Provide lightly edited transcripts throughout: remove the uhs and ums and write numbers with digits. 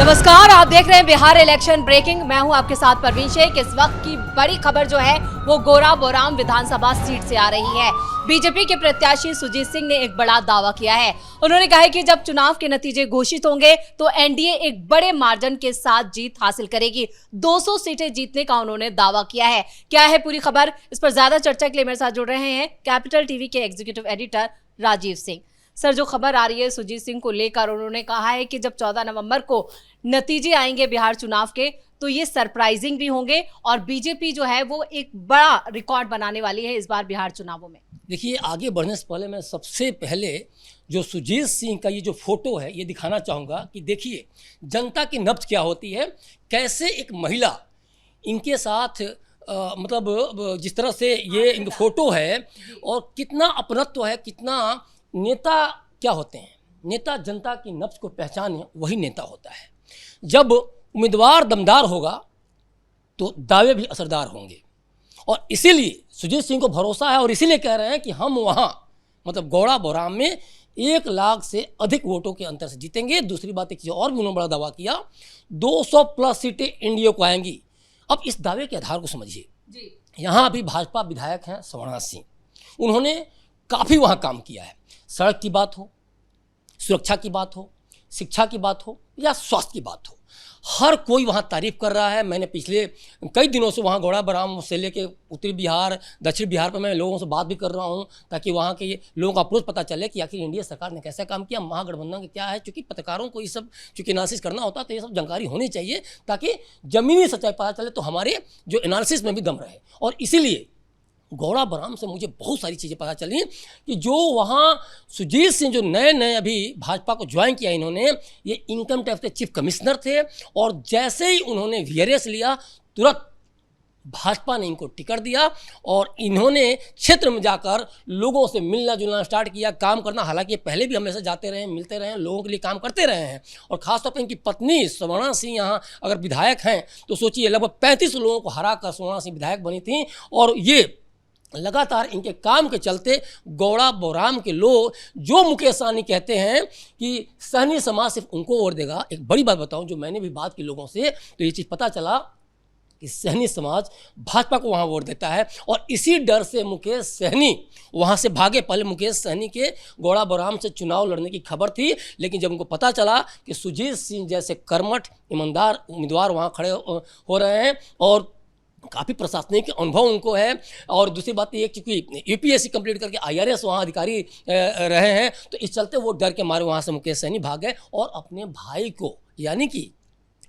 नमस्कार, आप देख रहे हैं बिहार इलेक्शन ब्रेकिंग। मैं हूं आपके साथ परवीन शेख। इस वक्त की बड़ी खबर जो है वो गोरा बोराम विधानसभा सीट से आ रही है। बीजेपी के प्रत्याशी सुजीत सिंह ने एक बड़ा दावा किया है। उन्होंने कहा है कि जब चुनाव के नतीजे घोषित होंगे तो एनडीए एक बड़े मार्जिन के साथ जीत हासिल करेगी। 200 सीटें जीतने का उन्होंने दावा किया है। क्या है पूरी खबर, इस पर ज्यादा चर्चा के लिए मेरे साथ जुड़ रहे हैं कैपिटल टीवी के executive editor Rajiv Singh. Sir, जो खबर आ रही है सुजीत सिंह को लेकर, उन्होंने कहा है कि जब 14 नवंबर को नतीजे आएंगे बिहार चुनाव के तो ये सरप्राइजिंग भी होंगे और बीजेपी जो है वो एक बड़ा रिकॉर्ड बनाने वाली है इस बार बिहार चुनावों में। देखिए, आगे बढ़ने से पहले मैं सबसे पहले जो सुजीत सिंह का ये जो फोटो है ये दिखाना चाहूँगा कि देखिए जनता की नब्ज क्या होती है, कैसे एक महिला इनके साथ मतलब जिस तरह से ये इनका फोटो है और कितना अपनत्व है, कितना नेता क्या होते हैं। नेता जनता की नब्ज को पहचाने वही नेता होता है। जब उम्मीदवार दमदार होगा तो दावे भी असरदार होंगे और इसीलिए सुजीत सिंह को भरोसा है और इसीलिए कह रहे हैं कि हम वहाँ मतलब गौड़ा बोराम में 1 लाख से अधिक वोटों के अंतर से जीतेंगे। दूसरी बात एक चीज़ और भी उन्होंने बड़ा दावा किया, 200 प्लस सीटें एनडीए को आएंगी। अब इस दावे के आधार को समझिए। यहाँ अभी भाजपा विधायक हैं सवर्ण सिंह, उन्होंने काफ़ी वहाँ काम किया है। सड़क की बात हो, सुरक्षा की बात हो, शिक्षा की बात हो या स्वास्थ्य की बात हो, हर कोई वहाँ तारीफ कर रहा है। मैंने पिछले कई दिनों से वहाँ गौड़ा बोराम से लेके उत्तरी बिहार, दक्षिण बिहार पर मैं लोगों से बात भी कर रहा हूँ ताकि वहाँ के लोगों का अप्रोच पता चले कि आखिर एनडीए सरकार ने कैसा काम किया, महागठबंधन क्या है। चूँकि पत्रकारों को ये सब चूँकि एनालिसिस करना होता है तो ये सब जानकारी होनी चाहिए ताकि ज़मीनी सच्चाई पता चले तो हमारे जो एनालिसिस में भी दम रहे। और इसीलिए गौड़ा बोराम से मुझे बहुत सारी चीज़ें पता चली कि जो वहाँ सुजीत सिंह जो नए अभी भाजपा को ज्वाइन किया इन्होंने, ये इनकम टैक्स के चीफ कमिश्नर थे और जैसे ही उन्होंने वीआरएस लिया तुरंत भाजपा ने इनको टिकट दिया और इन्होंने क्षेत्र में जाकर लोगों से मिलना जुलना स्टार्ट किया, काम करना। हालांकि पहले भी हमेशा जाते रहे, मिलते रहे, लोगों के लिए काम करते रहे हैं। और ख़ासतौर पर इनकी पत्नी सवर्ण सिंह यहाँ अगर विधायक हैं तो सोचिए लगभग 35 लोगों को हरा कर सवर्ण सिंह विधायक बनी थी। और ये लगातार इनके काम के चलते गौड़ा बोराम के लोग जो मुकेश सहनी कहते हैं कि सहनी समाज सिर्फ उनको वोट देगा। एक बड़ी बात बताऊं, जो मैंने भी बात की लोगों से तो ये चीज़ पता चला कि सहनी समाज भाजपा को वहाँ वोट देता है और इसी डर से मुकेश सहनी वहाँ से भागे। पहले मुकेश सहनी के गौड़ा बोराम से चुनाव लड़ने की खबर थी, लेकिन जब उनको पता चला कि सुजीत सिंह जैसे कर्मठ ईमानदार उम्मीदवार वहाँ खड़े हो रहे हैं और काफ़ी प्रशासनिक अनुभव उनको है और दूसरी बात ये क्योंकि यूपीएससी कंप्लीट करके आईआरएस वहाँ अधिकारी रहे हैं, तो इस चलते वो डर के मारे वहाँ से मुकेश सहनी भाग गए और अपने भाई को यानी कि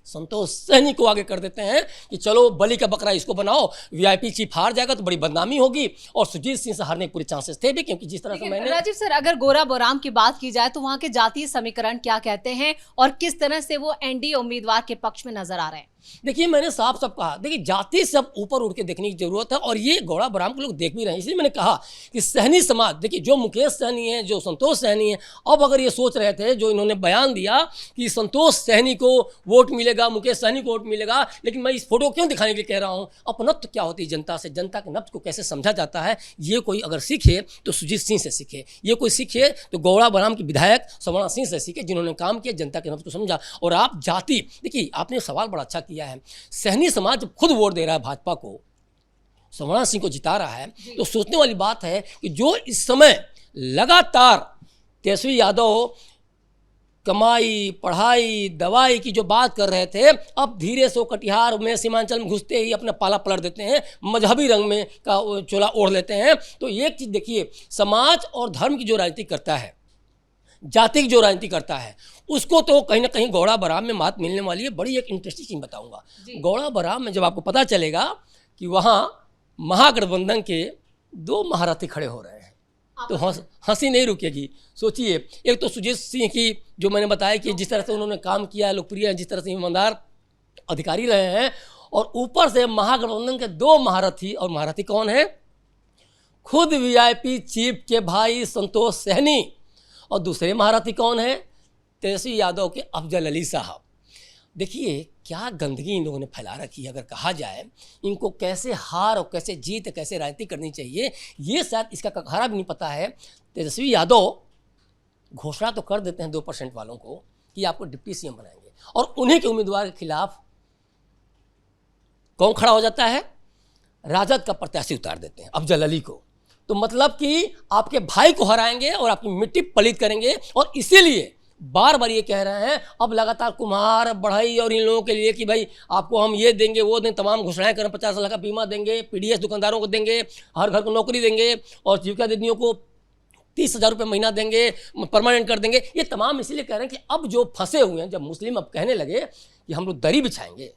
संतोष सहनी को आगे कर देते हैं कि चलो बलि का बकरा इसको बनाओ, वीआईपी चीफ हार जाएगा तो बड़ी बदनामी होगी। और सुजीत सिंह से हारने के पूरे चांसेस थे भी, क्योंकि जिस तरह से मैंने राजीव सर, अगर गोरा बोराम की बात की जाए तो वहाँ के जातीय समीकरण क्या कहते हैं और किस तरह से वो एनडीए उम्मीदवार के पक्ष में नजर आ रहे हैं? देखिए, मैंने साफ कहा, देखिए जाति से अब ऊपर उठ के देखने की जरूरत है और ये गौड़ा बोराम के लोग देख भी रहे हैं। इसलिए मैंने कहा कि सहनी समाज, देखिए जो मुकेश सहनी है, जो संतोष सहनी है, अब अगर ये सोच रहे थे, जो इन्होंने बयान दिया कि संतोष सहनी को वोट मिलेगा, मुकेश सहनी को वोट मिलेगा, लेकिन मैं इस फोटो क्यों दिखाने के लिए कह रहा हूँ, अपनत्व क्या होती है जनता से, जनता के नब्ज को कैसे समझा जाता है, ये कोई अगर सीखे तो सुजीत सिंह से सीखे, ये कोई सीखे तो गौड़ा बोराम के विधायक सवर्ण सिंह से सीखे, जिन्होंने काम किया, जनता के नब्ज को समझा। और आप जाति, देखिए आपने सवाल बड़ा अच्छा किया है, सहनी समाज जब खुद वोट दे रहा है भाजपा को, सवर्ण सिंह को जिता रहा है, तो सोचने वाली बात है कि जो इस समय लगातार तेजस्वी यादव कमाई, पढ़ाई, दवाई की जो बात कर रहे थे, अब धीरे से कटिहार में सीमांचल में घुसते ही अपना पाला पलट देते हैं, मजहबी रंग में का चोला ओढ़ लेते हैं। तो एक चीज़ देखिए, समाज और धर्म की जो राजनीति करता है, जाति की जो राजनीति करता है, उसको तो कहीं ना कहीं गौड़ा बोराम में मात मिलने वाली है। बड़ी एक इंटरेस्टिंग चीज़ बताऊंगा। गौड़ा बोराम में जब आपको पता चलेगा कि वहाँ महागठबंधन के 2 महारथी खड़े हो रहे हैं तो हंसी नहीं रुकेगी। सोचिए, एक तो सुजीत सिंह की जो मैंने बताया कि जिस तरह से उन्होंने काम किया, लोकप्रिय है, जिस तरह से ईमानदार अधिकारी रहे हैं, और ऊपर से महागठबंधन के 2 महारथी। और महारथी कौन है? खुद वीआईपी चीफ के भाई संतोष सहनी। और दूसरे महारथी कौन है? तेजस्वी यादव के अफजल अली साहब। देखिए क्या गंदगी इन लोगों ने फैला रखी है। अगर कहा जाए इनको कैसे हार और कैसे जीत, कैसे राजनीति करनी चाहिए, ये शायद इसका कखारा भी नहीं पता है। तेजस्वी यादव घोषणा तो कर देते हैं 2% वालों को, कि आपको डिप्टी सीएम बनाएंगे, और उन्हीं के उम्मीदवार के खिलाफ कौन खड़ा हो जाता है? राजद का प्रत्याशी उतार देते हैं अफजल अली को। तो मतलब कि आपके भाई को हराएंगे और आपकी मिट्टी पलीत करेंगे, और इसीलिए बार बार ये कह रहे हैं अब लगातार कुम्हार, बढ़ई और इन लोगों के लिए कि भाई आपको हम ये देंगे वो देंगे, तमाम घोषणाएं करें, 50 लाख का बीमा देंगे, पीडीएस दुकानदारों को देंगे, हर घर को नौकरी देंगे, और जीविका दीदियों को 30,000 रुपये महीना देंगे, परमानेंट कर देंगे। ये तमाम इसलिए कह रहे हैं कि अब जो फंसे हुए हैं, जब मुस्लिम अब कहने लगे कि हम लोग दरी बिछाएंगे,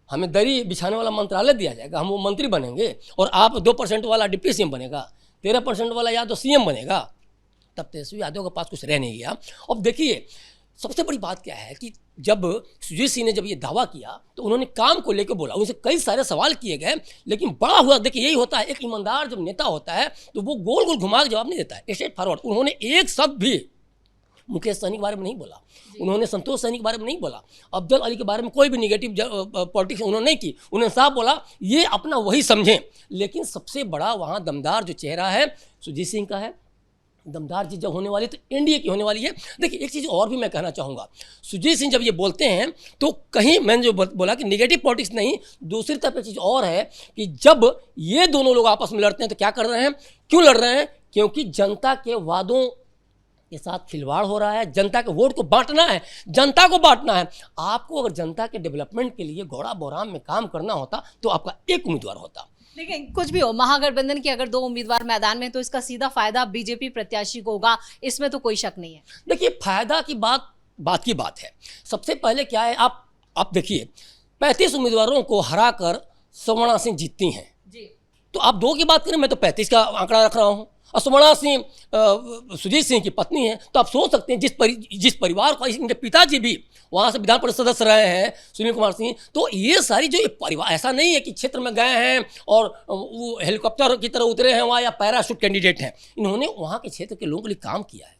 हमें दरी बिछाने वाला मंत्रालय दिया जाएगा, हम वो मंत्री बनेंगे, और आप 2% वाला डिप्टी सीएम बनेगा, 13% वाला या तो सीएम बनेगा, तब तेजस्वी यादव के पास कुछ रह नहीं गया। अब देखिए सबसे बड़ी बात क्या है कि जब सुजीत सिंह ने जब ये दावा किया तो उन्होंने काम को लेकर बोला, उनसे कई सारे सवाल किए गए, लेकिन बड़ा हुआ, देखिए यही होता है, एक ईमानदार जब नेता होता है तो वो गोल गोल घुमा के जवाब नहीं देता है, स्ट्रेट फॉरवर्ड। उन्होंने एक शब्द भी मुकेश सहनी के बारे में नहीं बोला, उन्होंने संतोष सहनी के बारे में नहीं बोला, अफजल अली के बारे में कोई भी निगेटिव पॉलिटिक्स उन्होंने नहीं की। उन्होंने साफ बोला ये अपना वही समझें। लेकिन सबसे बड़ा वहाँ दमदार जो चेहरा है सुजीत सिंह का है। दमदार चीज़ जब होने वाली है तो एनडीए की होने वाली है। देखिए एक चीज़ और भी मैं कहना चाहूँगा, सुजीत सिंह जब ये बोलते हैं तो कहीं मैंने जो बोला कि निगेटिव पॉलिटिक्स नहीं, दूसरी तरफ एक चीज़ और है कि जब ये दोनों लोग आपस में लड़ते हैं तो क्या कर रहे हैं, क्यों लड़ रहे हैं? क्योंकि जनता के वादों के साथ खिलवाड़ हो रहा है, जनता के वोट को बांटना है, जनता को बांटना है। आपको अगर जनता के डेवलपमेंट के लिए घोड़ा बोराम में काम करना होता तो आपका एक उम्मीदवार होता। लेकिन कुछ भी हो, महागठबंधन के अगर 2 उम्मीदवार मैदान में तो इसका सीधा फायदा बीजेपी प्रत्याशी को होगा, इसमें तो कोई शक नहीं है। देखिए फायदा की बात की बात है। सबसे पहले क्या है, आप देखिए 35 उम्मीदवारों को हराकर सुवर्णा सिंह जीतती हैं जी। तो आप 2 की बात करें, मैं तो 35 का आंकड़ा रख रहा हूँ, और सुवर्णा सिंह सुजीत सिंह की पत्नी है। तो आप सोच सकते हैं जिस परिवार का, इनके पिताजी भी वहाँ से विधान परिषद सदस्य रहे हैं, सुनील कुमार सिंह। तो ये सारी जो ये परिवार, ऐसा नहीं है कि क्षेत्र में गए हैं और वो हेलीकॉप्टर की तरह उतरे हैं वहाँ, या पैराशूट कैंडिडेट हैं। इन्होंने वहाँ के क्षेत्र के लोगों के लिए काम किया है,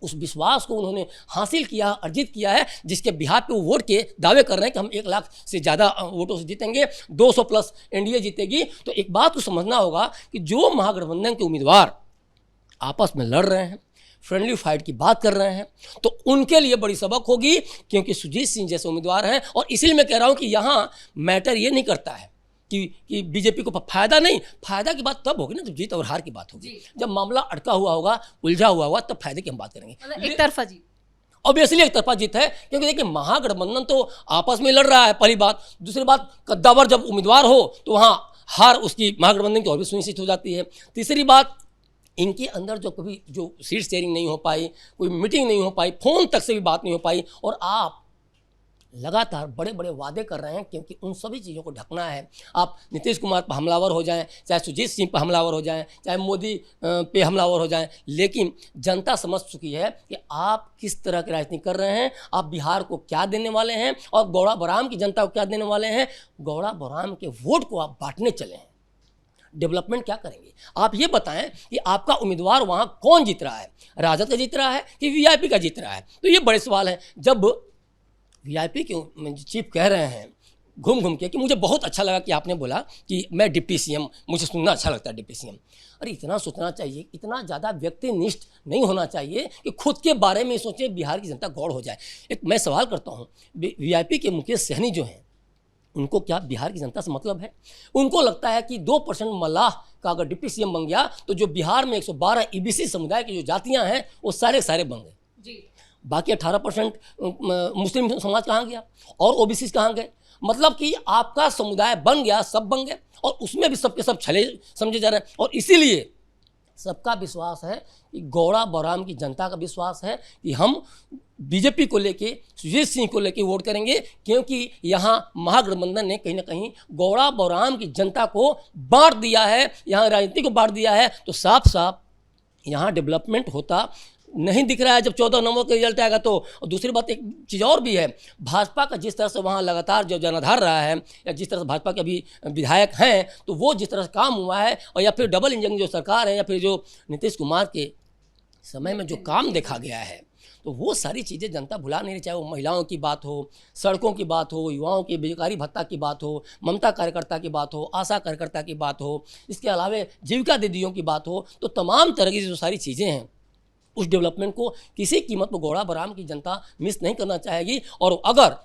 उस विश्वास को उन्होंने हासिल किया, अर्जित किया है, जिसके बिहार पे वो वोट के दावे कर रहे हैं कि हम 1 लाख से ज़्यादा वोटों से जीतेंगे, 200 प्लस एनडीए जीतेगी। तो एक बात को समझना होगा कि जो महागठबंधन के उम्मीदवार आपस में लड़ रहे हैं, फ्रेंडली फाइट की बात कर रहे हैं, तो उनके लिए बड़ी सबक होगी, क्योंकि सुजीत सिंह जैसे उम्मीदवार हैं। और इसीलिए मैं कह रहा हूँ कि यहाँ मैटर ये नहीं करता है कि बीजेपी को फायदा नहीं, फायदा की बात तब होगी ना जब जीत और हार की बात होगी, जब मामला अटका हुआ होगा, उलझा हुआ होगा, तब फायदे की हम बात करेंगे। मतलब एक तरफा जीत, ऑब्वियसली एक तरफा जीत है, क्योंकि देखिए महागठबंधन तो आपस में लड़ रहा है, पहली बात। दूसरी बात, कद्दावर जब उम्मीदवार हो तो वहाँ हार उसकी महागठबंधन की और भी सुनिश्चित हो जाती है। तीसरी बात, इनके अंदर जो कभी जो सीट शेयरिंग नहीं हो पाई, कोई मीटिंग नहीं हो पाई, फोन तक से भी बात नहीं हो पाई, और आप लगातार बड़े बड़े वादे कर रहे हैं, क्योंकि उन सभी चीज़ों को ढकना है। आप नीतीश कुमार पर हमलावर हो जाएं, चाहे सुजीत सिंह पर हमलावर हो जाएं, चाहे मोदी पे हमलावर हो जाएं, लेकिन जनता समझ चुकी है कि आप किस तरह की राजनीति कर रहे हैं, आप बिहार को क्या देने वाले हैं, और गौड़ा बराम की जनता को क्या देने वाले हैं। गौड़ा बराम के वोट को आप बांटने चले हैं, डेवलपमेंट क्या करेंगे? आप ये बताएं कि आपका उम्मीदवार वहाँ कौन जीत रहा है, राजद का जीत रहा है कि वीआईपी का जीत रहा है? तो ये बड़े सवाल हैं। जब वीआईपी के चीफ कह रहे हैं घूम घूम के कि मुझे बहुत अच्छा लगा कि आपने बोला कि मैं डिप्टी सीएम, मुझे सुनना अच्छा लगता है डिप्टी सीएम। अरे इतना सोचना चाहिए, इतना ज़्यादा व्यक्तिनिष्ठ नहीं होना चाहिए कि खुद के बारे में सोचें बिहार की जनता गौड़ हो जाए। एक मैं सवाल करता हूँ, वीआईपी के मुकेश सहनी जो हैं, उनको क्या बिहार की जनता से मतलब है? उनको लगता है कि 2% मल्लाह का अगर डिप्टी सीएम बन गया तो जो बिहार में 112 ईबीसी समुदाय की जो जातियां हैं वो सारे बन गए जी। बाकी 18% मुस्लिम समाज कहाँ गया और ओबीसी कहाँ गए? मतलब कि आपका समुदाय बन गया, सब बन गए, और उसमें भी सबके सब छले समझे जा रहे हैं। और इसीलिए सबका विश्वास है कि गौड़ा बौराम की जनता का विश्वास है कि हम बीजेपी को लेके, सुजीत सिंह को लेके वोट करेंगे, क्योंकि यहाँ महागठबंधन ने कहीं ना कहीं गौड़ा बौराम की जनता को बांट दिया है, यहाँ राजनीति को बांट दिया है। तो साफ साफ यहाँ डेवलपमेंट होता नहीं दिख रहा है जब 14 नवंबर का रिजल्ट आएगा तो। दूसरी बात एक चीज़ और भी है, भाजपा का जिस तरह से वहाँ लगातार जो जनाधार रहा है, या जिस तरह से भाजपा के अभी विधायक हैं, तो वो जिस तरह से काम हुआ है, और या फिर डबल इंजन जो सरकार है, या फिर जो नीतीश कुमार के समय में जो काम देखा गया है, तो वो सारी चीज़ें जनता भुला नहीं रही। चाहे वो महिलाओं की बात हो, सड़कों की बात हो, युवाओं की बेकारी भत्ता की बात हो, ममता कार्यकर्ता की बात हो, आशा कार्यकर्ता की बात हो, इसके अलावा जीविका दीदियों की बात हो, तो तमाम तरह की जो सारी चीज़ें हैं उस डेवलपमेंट को किसी कीमत पर गौड़ा बराम की जनता मिस नहीं करना चाहेगी। और अगर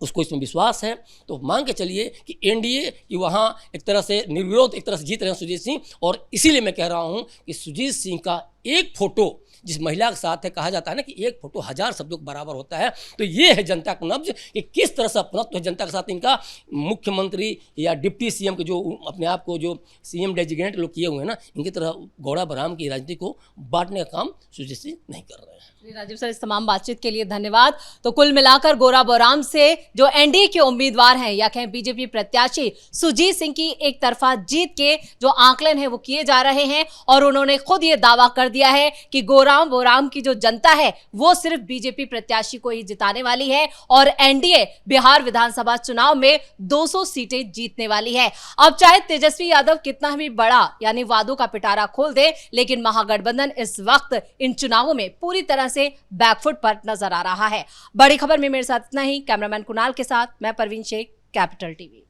उसको इसमें विश्वास है तो मान के चलिए कि एनडीए की वहाँ एक तरह से निर्विरोध एक तरह से जीत रहे हैं सुजीत सिंह। और इसीलिए मैं कह रहा हूँ कि सुजीत सिंह का एक फोटो जिस महिला के साथ है, कहा जाता है ना कि एक फोटो 1000 शब्दों के बराबर होता है, तो ये है जनता का नब्ज कि किस तरह से अपनत्व है जनता के साथ इनका। मुख्यमंत्री या डिप्टी सीएम के जो अपने आप को जो सीएम डेजिग्नेट लोग किए हुए हैं ना, इनकी तरह गौड़ा बराम की राजनीति को बांटने का काम सुजीत सिंह नहीं कर रहे हैं। राजीव सर, इस तमाम बातचीत के लिए धन्यवाद। तो कुल मिलाकर गौरा बोराम से जो एनडीए के उम्मीदवार हैं या कहें बीजेपी प्रत्याशी सुजीत सिंह की एक तरफा जीत के जो आंकलन है वो किए जा रहे हैं और उन्होंने खुद ये दावा कर दिया है कि गौरा बोराम की जो जनता है वो सिर्फ बीजेपी प्रत्याशी को ही जिताने वाली है और एनडीए बिहार विधानसभा चुनाव में 200 सीटें जीतने वाली है। अब चाहे तेजस्वी यादव कितना भी बड़ा यानी वादों का पिटारा खोल दे, लेकिन महागठबंधन इस वक्त इन चुनावों में पूरी तरह से बैकफुट पर नजर आ रहा है। बड़ी खबर में मेरे साथ इतना ही। कैमरामैन कुणाल के साथ मैं परवीन शेख, कैपिटल टीवी।